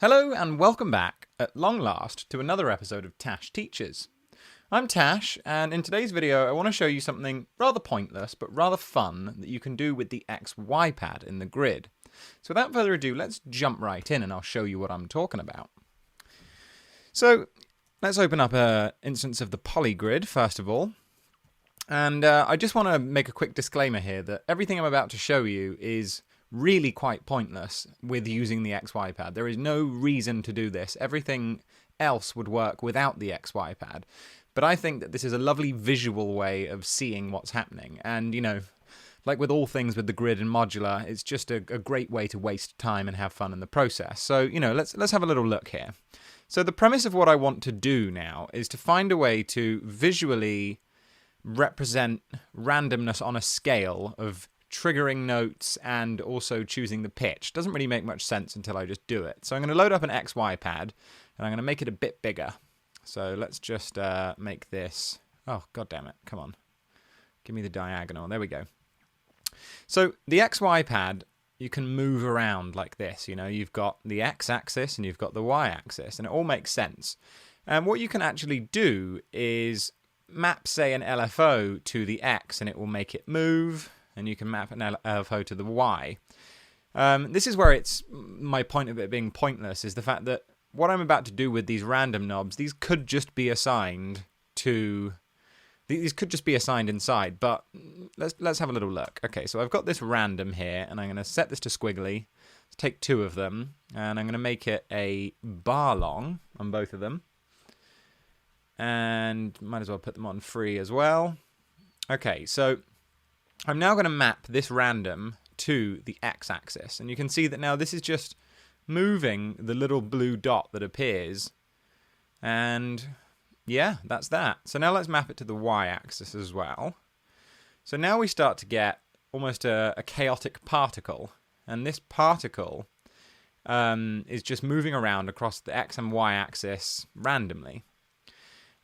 Hello and welcome back, at long last, to another episode of TâCHES. I'm Tash, and in today's video I want to show you something rather pointless but rather fun that you can do with the XY pad in the grid. So without further ado, let's jump right in and I'll show you what I'm talking about. So let's open up an instance of the polygrid first of all. And I just want to make a quick disclaimer here that everything I'm about to show you is really quite pointless with using the XY pad. There is no reason to do this. Everything else would work without the XY pad. But I think that this is a lovely visual way of seeing what's happening. And, you know, like with all things with the grid and modular, it's just a great way to waste time and have fun in the process. So, you know, let's have a little look here. So the premise of what I want to do now is to find a way to visually represent randomness on a scale of triggering notes and also choosing the pitch. Doesn't really make much sense until I just do it. So I'm going to load up an XY pad and I'm going to make it a bit bigger. So let's just make this, oh god damn it, come on, give me the diagonal, there we go. So the XY pad, you can move around like this, you know, you've got the x-axis and you've got the y-axis and it all makes sense. And what you can actually do is map, say, an LFO to the x and it will make it move. And you can map an LFO to the Y. This is where it's my point of it being pointless, is the fact that what I'm about to do with these random knobs, these could just be assigned inside, but let's have a little look. Okay, so I've got this random here, and I'm going to set this to squiggly. Let's take two of them, and I'm going to make it a bar long on both of them. And might as well put them on free as well. Okay, so I'm now going to map this random to the x-axis, and you can see that now this is just moving the little blue dot that appears, and yeah, that's that. So now let's map it to the y-axis as well. So now we start to get almost a chaotic particle, and this particle is just moving around across the x and y-axis randomly.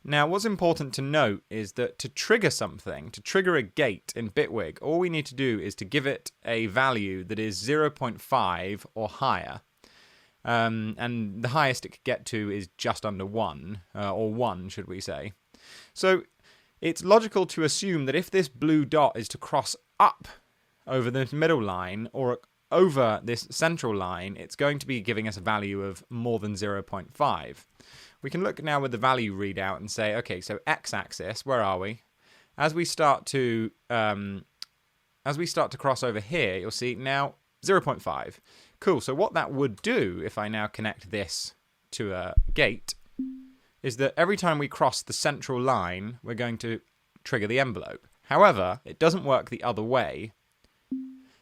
Now, what's important to note is that to trigger something, to trigger a gate in Bitwig, all we need to do is to give it a value that is 0.5 or higher. And the highest it could get to is just under 1, or 1, should we say. So it's logical to assume that if this blue dot is to cross up over this middle line or over this central line, it's going to be giving us a value of more than 0.5. We can look now with the value readout and say, okay, so x-axis, where are we? As we start to cross over here, you'll see now 0.5. Cool. So what that would do, if I now connect this to a gate, is that every time we cross the central line, we're going to trigger the envelope. However, it doesn't work the other way.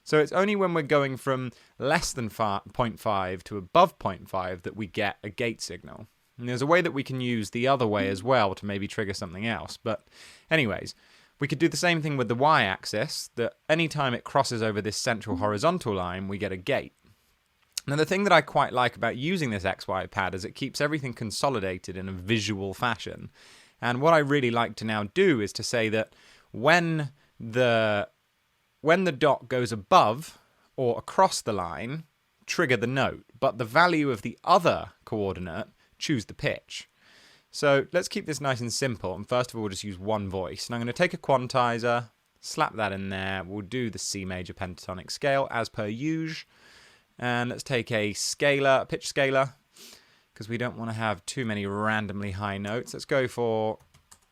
So it's only when we're going from less than 0.5 to above 0.5 that we get a gate signal. And there's a way that we can use the other way as well to maybe trigger something else. But anyways, we could do the same thing with the y-axis, that anytime it crosses over this central horizontal line, we get a gate. Now the thing that I quite like about using this XY pad is it keeps everything consolidated in a visual fashion. And what I really like to now do is to say that when the dot goes above or across the line, trigger the note. But the value of the other coordinate, choose the pitch. So let's keep this nice and simple, and first of all we'll just use one voice. And I'm going to take a quantizer, slap that in there, we'll do the C major pentatonic scale as per usual, and let's take a scalar, a pitch scalar, because we don't want to have too many randomly high notes. Let's go for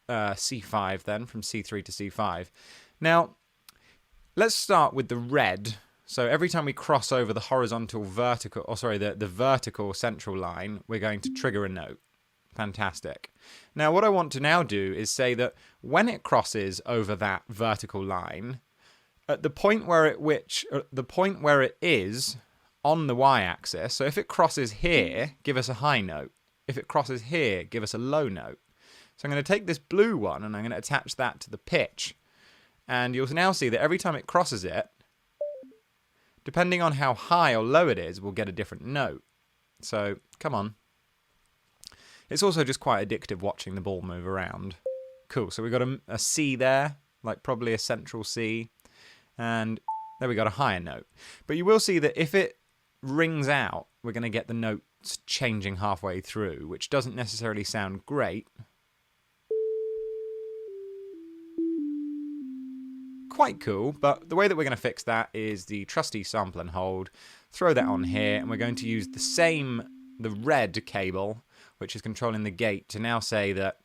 C5 then, from C3 to C5. Now, let's start with the red. So every time we cross over the horizontal vertical, the vertical central line, we're going to trigger a note. Fantastic. Now what I want to now do is say that when it crosses over that vertical line, at the point where it is on the y-axis, so if it crosses here, give us a high note. If it crosses here, give us a low note. So I'm going to take this blue one and I'm going to attach that to the pitch. And you'll now see that every time it crosses it, depending on how high or low it is, we'll get a different note. So, come on. It's also just quite addictive watching the ball move around. Cool, so we've got a C there, like probably a central C. And there we got a higher note. But you will see that if it rings out, we're going to get the note changing halfway through, which doesn't necessarily sound great. Quite cool, but the way that we're going to fix that is the trusty sample and hold, throw that on here, and we're going to use the red cable, which is controlling the gate, to now say that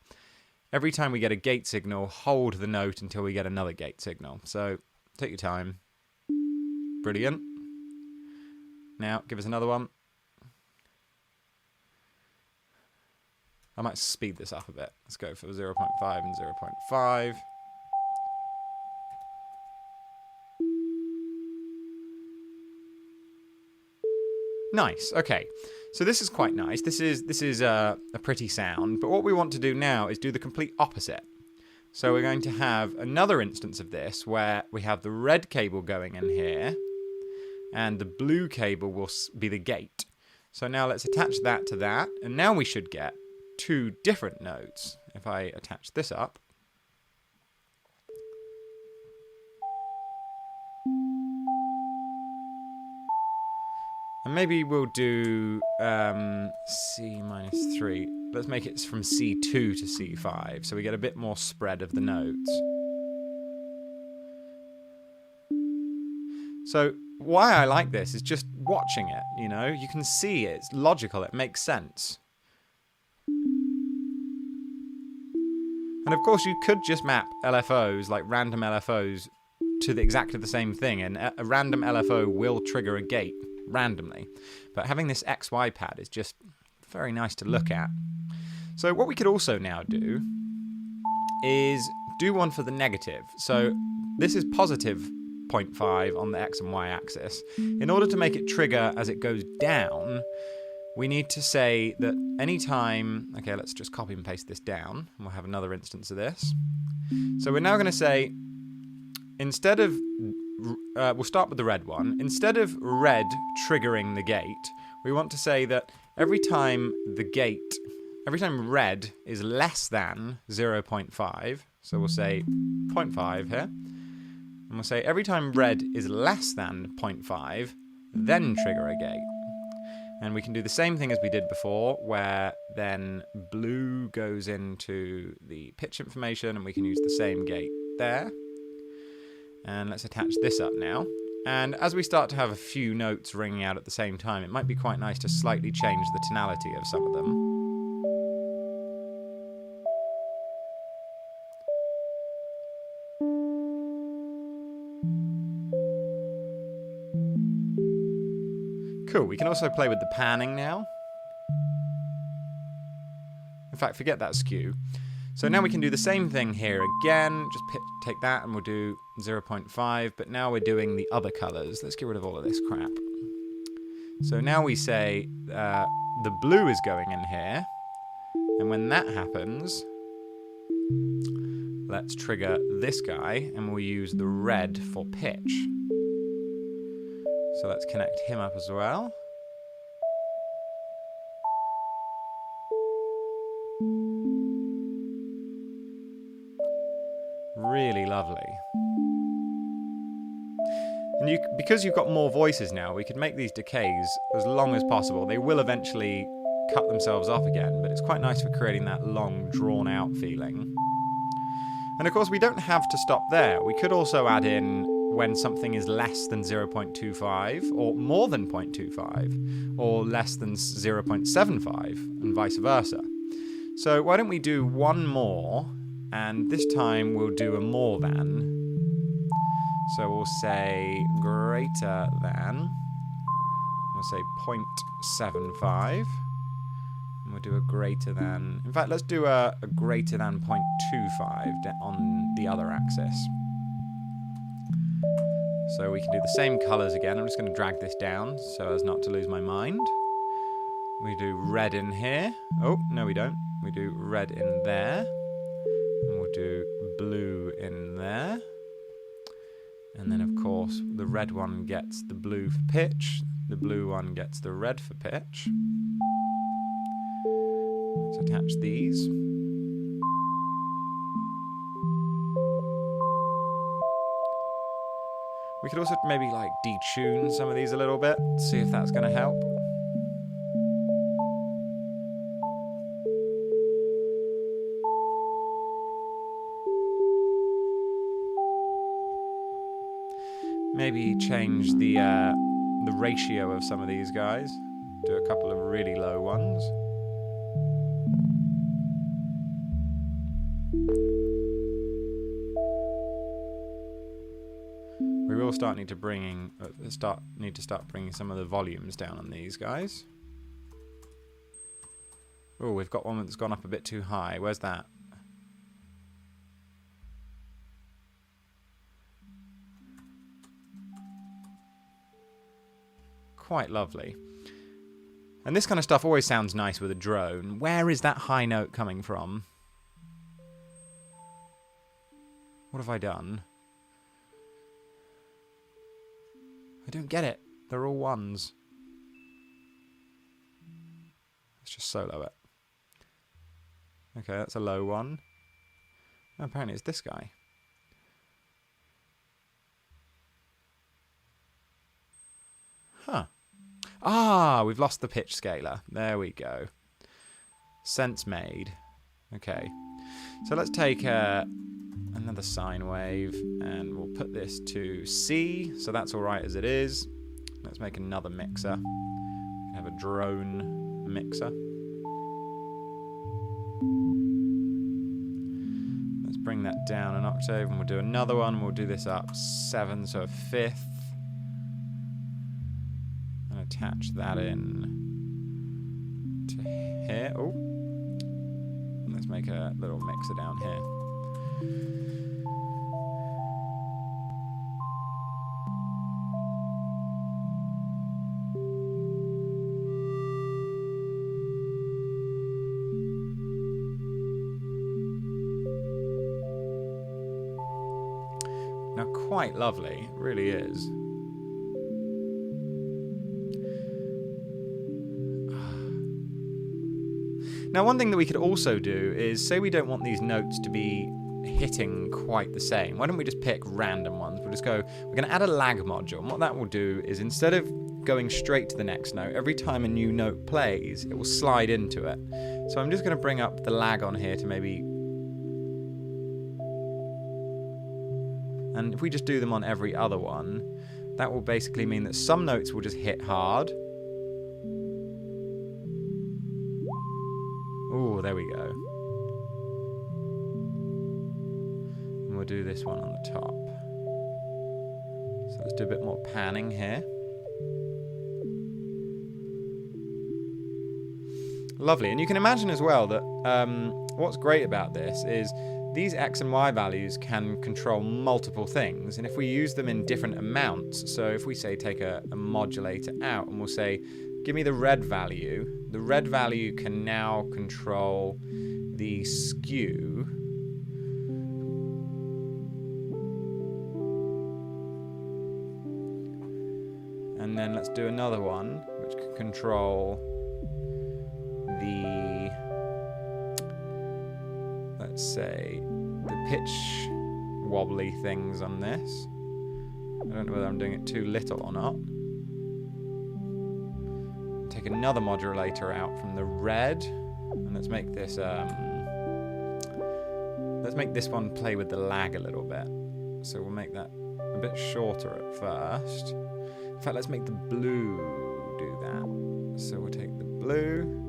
every time we get a gate signal, hold the note until we get another gate signal. So take your time. Brilliant. Now give us another one. I might speed this up a bit. Let's go for 0.5 and 0.5. Nice. Okay, so this is quite nice. This is a pretty sound. But what we want to do now is do the complete opposite. So we're going to have another instance of this where we have the red cable going in here, and the blue cable will be the gate. So now let's attach that to that, and now we should get two different notes. If I attach this up. And maybe we'll do C minus 3. Let's make it from C2 to C5, so we get a bit more spread of the notes. So why I like this is just watching it, you know? You can see it's logical, it makes sense. And of course you could just map LFOs, like random LFOs, to exactly the same thing, and a random LFO will trigger a gate randomly. But having this XY pad is just very nice to look at. So what we could also now do is do one for the negative. So this is positive 0.5 on the X and Y axis. In order to make it trigger as it goes down, we need to say that anytime... Okay, let's just copy and paste this down, and we'll have another instance of this. So we're now going to say, instead of... we'll start with the red one. Instead of red triggering the gate, we want to say that every time red is less than 0.5, so we'll say 0.5 here, and we'll say every time red is less than 0.5, then trigger a gate. And we can do the same thing as we did before, where then blue goes into the pitch information, and we can use the same gate there. And let's attach this up now. And as we start to have a few notes ringing out at the same time, it might be quite nice to slightly change the tonality of some of them. Cool, we can also play with the panning now. In fact, forget that skew. So now we can do the same thing here again. Just take that and we'll do 0.5. But now we're doing the other colors. Let's get rid of all of this crap. So now we say the blue is going in here. And when that happens, let's trigger this guy. And we'll use the red for pitch. So let's connect him up as well. Really lovely. And because you've got more voices now, we could make these decays as long as possible. They will eventually cut themselves off again, but it's quite nice for creating that long, drawn-out feeling. And of course, we don't have to stop there. We could also add in when something is less than 0.25, or more than 0.25, or less than 0.75, and vice versa. So why don't we do one more, and this time we'll do a more than. So we'll say greater than, we'll say 0.75, and we'll do a greater than, in fact, let's do a greater than 0.25 on the other axis. So we can do the same colors again. I'm just going to drag this down so as not to lose my mind. We do red in here. Oh, no we don't. We do red in there. And we'll do blue in there. And then, of course, the red one gets the blue for pitch. The blue one gets the red for pitch. Let's attach these. We could also maybe like detune some of these a little bit, see if that's going to help. Maybe change the ratio of some of these guys. Do a couple of really low ones. We will need to start bringing some of the volumes down on these guys. Oh, we've got one that's gone up a bit too high. Where's that? Quite lovely. And this kind of stuff always sounds nice with a drone. Where is that high note coming from? What have I done? I don't get it. They're all ones. Let's just solo it. Okay, that's a low one. Oh, apparently it's this guy. Huh. Ah, we've lost the pitch scaler. There we go. Sense made. Okay. So let's take another sine wave, and we'll put this to C, so that's alright as it is. Let's make another mixer. Have a drone mixer. Let's bring that down an octave, and we'll do another one, and we'll do this up 7, so a fifth. And attach that in to here. Oh, let's make a little mixer down here. Now, quite lovely, it really is. Now, one thing that we could also do is, say we don't want these notes to be hitting quite the same. Why don't we just pick random ones? We'll just go, we're going to add a lag module. And what that will do is, instead of going straight to the next note, every time a new note plays, it will slide into it. So I'm just going to bring up the lag on here to maybe... And if we just do them on every other one, that will basically mean that some notes will just hit hard. Oh, there we go. And we'll do this one on the top. So let's do a bit more panning here. Lovely. And you can imagine as well that what's great about this is these X and Y values can control multiple things. And if we use them in different amounts, so if we say take a modulator out and we'll say, give me the red value can now control the skew. And then let's do another one, which can control the, let's say, the pitch wobbly things on this. I don't know whether I'm doing it too little or not. Take another modulator out from the red, and let's make this one play with the lag a little bit. So we'll make that a bit shorter at first. In fact, let's make the blue do that. So we'll take the blue.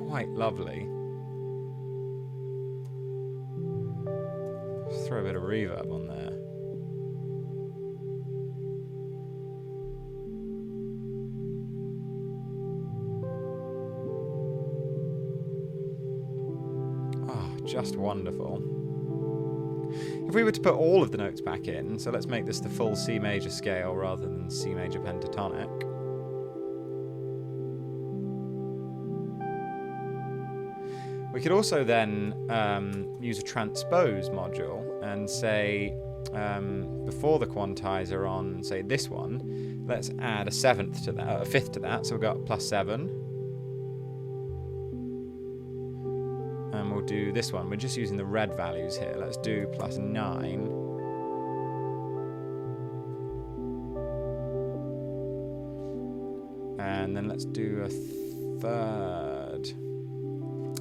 Quite lovely. Just throw a bit of reverb on there. Just wonderful. If we were to put all of the notes back in, so let's make this the full C major scale rather than C major pentatonic. We could also then use a transpose module and say, before the quantizer on, say, this one, let's add a fifth to that, so we've got +7. And we'll do this one. We're just using the red values here. Let's do +9. And then let's do a third.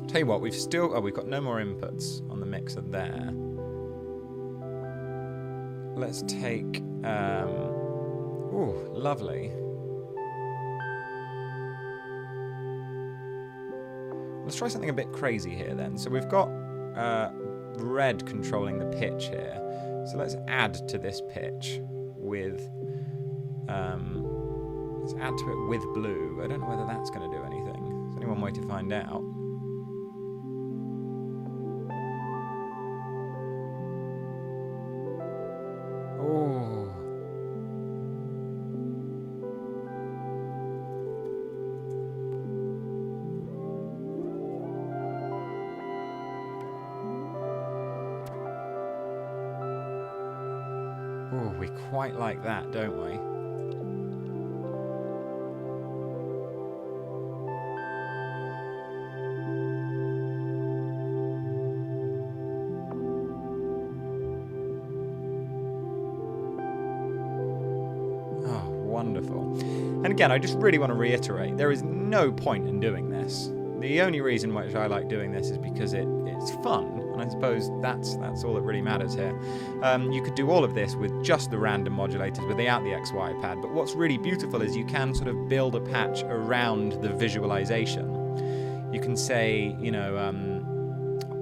Tell you what, we've got no more inputs on the mixer there. Let's take, ooh, lovely. Let's try something a bit crazy here then. So we've got red controlling the pitch here. So let's add to this pitch with, let's add to it with blue. I don't know whether that's going to do anything. There's only one way to find out. Oh. Oh, we quite like that, don't we? Oh, wonderful. And again, I just really want to reiterate, there is no point in doing this. The only reason which I like doing this is because it's fun, and I suppose that's all that really matters here. You could do all of this with just the random modulators without the XY pad, but what's really beautiful is you can sort of build a patch around the visualization. You can say, you know,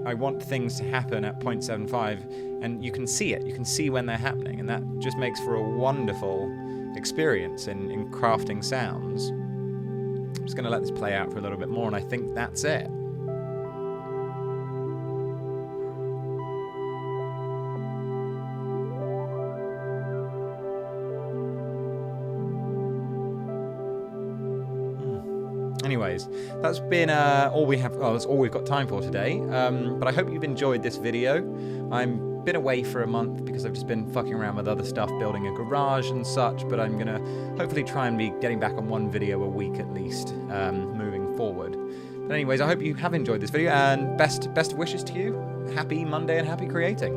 I want things to happen at 0.75, and you can see it. You can see when they're happening, and that just makes for a wonderful experience in crafting sounds. I'm just going to let this play out for a little bit more, and I think that's it. Anyways, that's been all we have. Oh, that's all we've got time for today. But I hope you've enjoyed this video. I've been away for a month because I've just been fucking around with other stuff, building a garage and such. But I'm gonna hopefully try and be getting back on one video a week at least, moving forward. But anyways, I hope you have enjoyed this video, and best wishes to you. Happy Monday and happy creating.